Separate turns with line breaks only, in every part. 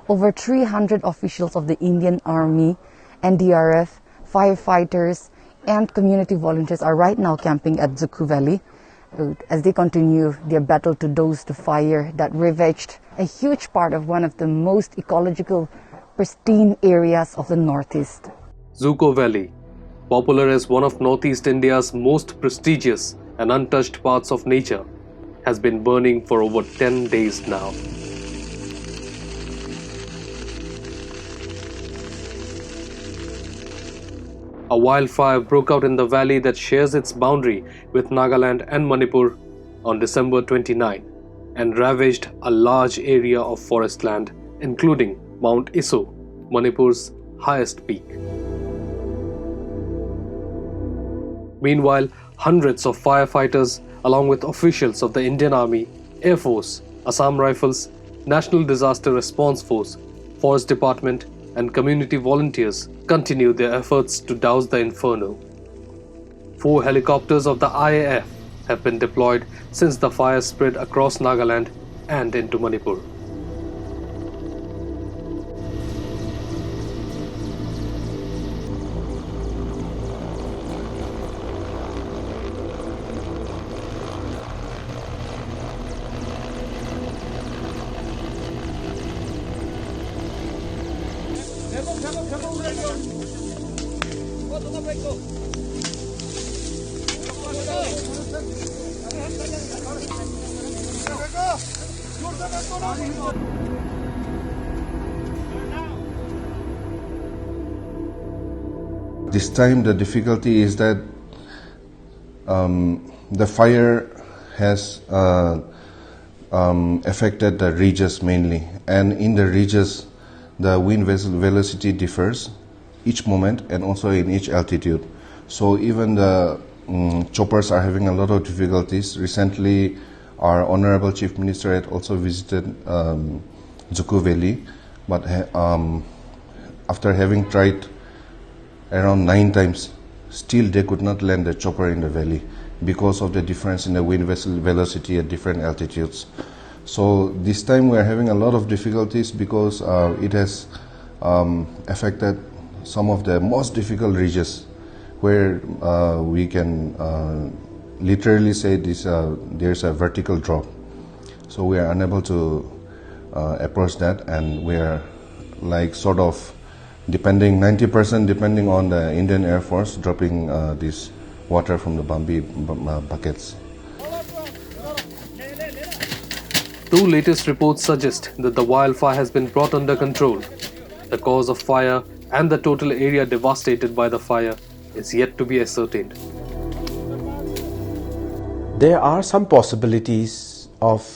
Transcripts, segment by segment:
Over 300 officials of the Indian Army, NDRF, firefighters, and community volunteers are right now camping at Dzukou Valley as they continue their battle to douse the fire that ravaged a huge part of one of the most ecological, pristine areas of the Northeast.
Dzukou Valley, popular as one of Northeast India's most prestigious and untouched parts of nature, has been burning for over 10 days now. A wildfire broke out in the valley that shares its boundary with Nagaland and Manipur on December 29 and ravaged a large area of forest land, including Mount Isu, Manipur's highest peak. Meanwhile, hundreds of firefighters, along with officials of the Indian Army, Air Force, Assam Rifles, National Disaster Response Force, Forest Department, and community volunteers continue their efforts to douse the inferno. 4 helicopters of the IAF have been deployed since the fire spread across Nagaland and into Manipur.
This time the difficulty is that the fire has affected the ridges mainly, and in the ridges the wind velocity differs each moment and also in each altitude. So even the choppers are having a lot of difficulties. Recently our Honorable Chief Minister had also visited Dzukou Valley, but after having tried around 9 times, still they could not land the chopper in the valley because of the difference in the wind velocity at different altitudes. So this time we are having a lot of difficulties because it has affected some of the most difficult ridges where we can literally say there's a vertical drop. So we are unable to approach that, and we are like sort of depending 90% depending on the Indian Air Force dropping this water from the Bambi buckets.
2 latest reports suggest that the wildfire has been brought under control. The cause of fire and the total area devastated by the fire is yet to be ascertained.
There are some possibilities of,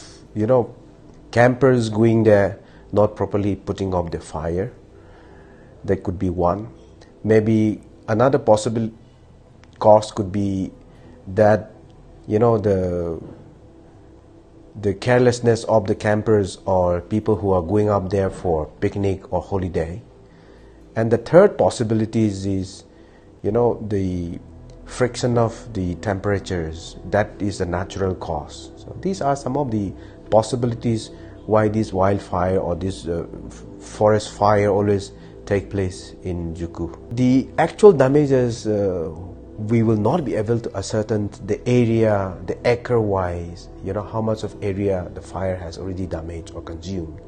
campers going there not properly putting out the fire. That could be one. Maybe another possible cause could be that, the carelessness of the campers or people who are going up there for picnic or holiday. And the third possibility is, the friction of the temperatures. That is a natural cause. So these are some of the possibilities why this wildfire or this forest fire always take place in Dzukou. The actual damages, we will not be able to ascertain the area, the acre-wise, how much of area the fire has already damaged or consumed.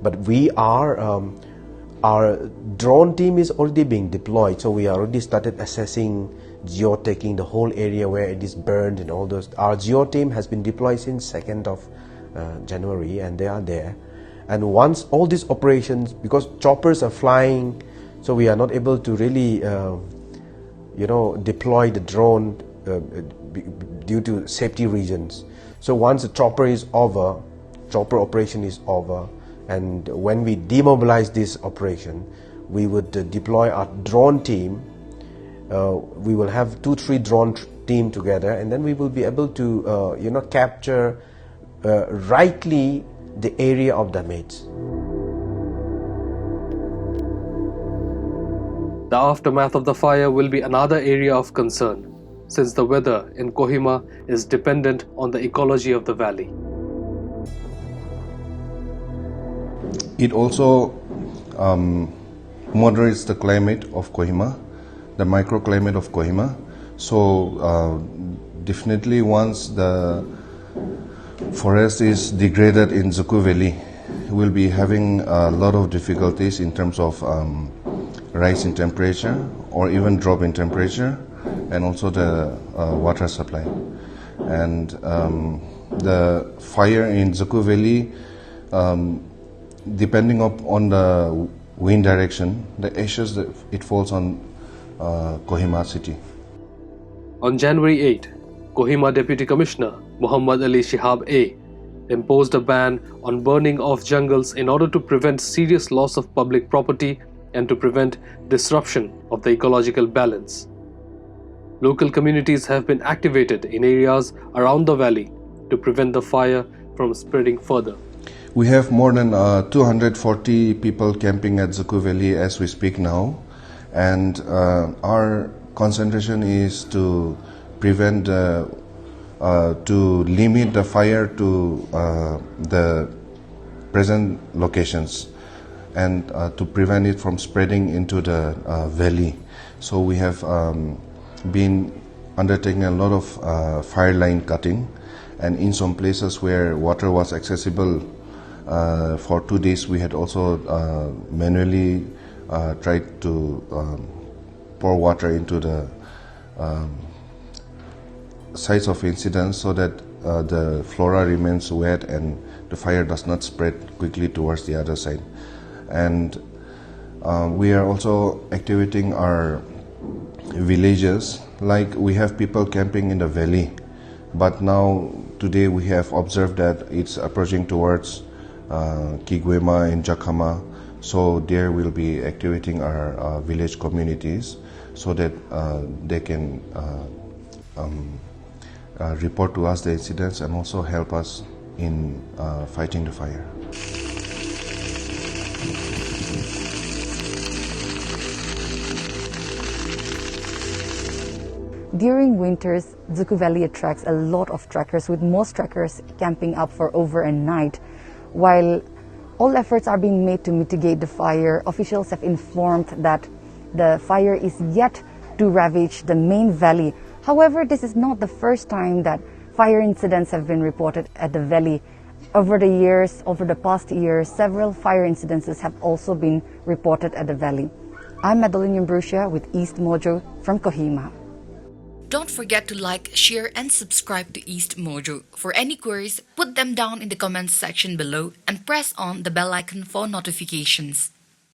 But we are, our drone team is already being deployed, so we already started assessing, geotagging the whole area where it is burned and all those. Our geo team has been deployed since 2nd of January, and they are there. And once all these operations, because choppers are flying, so we are not able to really, deploy the drone due to safety reasons. So once the chopper operation is over, and when we demobilize this operation, we would deploy our drone team. We will have 2-3 drone team together, and then we will be able to, capture rightly the area of damage.
The aftermath of the fire will be another area of concern, since the weather in Kohima is dependent on the ecology of the valley.
It also moderates the climate of Kohima, the microclimate of Kohima. So definitely once the forest is degraded in Dzukou Valley, we'll be having a lot of difficulties in terms of rise in temperature or even drop in temperature, and also the water supply. And the fire in Dzukou Valley, depending on the wind direction, the ashes that it falls on Kohima city.
On January 8, Kohima Deputy Commissioner Muhammad Ali Shihab A imposed a ban on burning of jungles in order to prevent serious loss of public property and to prevent disruption of the ecological balance. Local communities have been activated in areas around the valley to prevent the fire from spreading further.
We have more than 240 people camping at Dzukou Valley as we speak now, and our concentration is to prevent, to limit the fire to the present locations, and to prevent it from spreading into the valley. So we have been undertaking a lot of fire line cutting, and in some places where water was accessible for 2 days, we had also manually tried to pour water into the sites of incidents so that the flora remains wet and the fire does not spread quickly towards the other side. And we are also activating our villages, like we have people camping in the valley, but now today we have observed that it's approaching towards Kigwema and Jakama, so there we'll be activating our village communities so that they can report to us the incidents and also help us in fighting the fire.
During winters, Dzukou Valley attracts a lot of trekkers, with most trekkers camping up for over a night. While all efforts are being made to mitigate the fire, officials have informed that the fire is yet to ravage the main valley. However, this is not the first time that fire incidents have been reported at the valley. Over the past years, several fire incidences have also been reported at the valley. I'm Madeline Yambrusia with EastMojo from Kohima.
Don't forget to like, share, and subscribe to EastMojo. For any queries, put them down in the comments section below and press on the bell icon for notifications.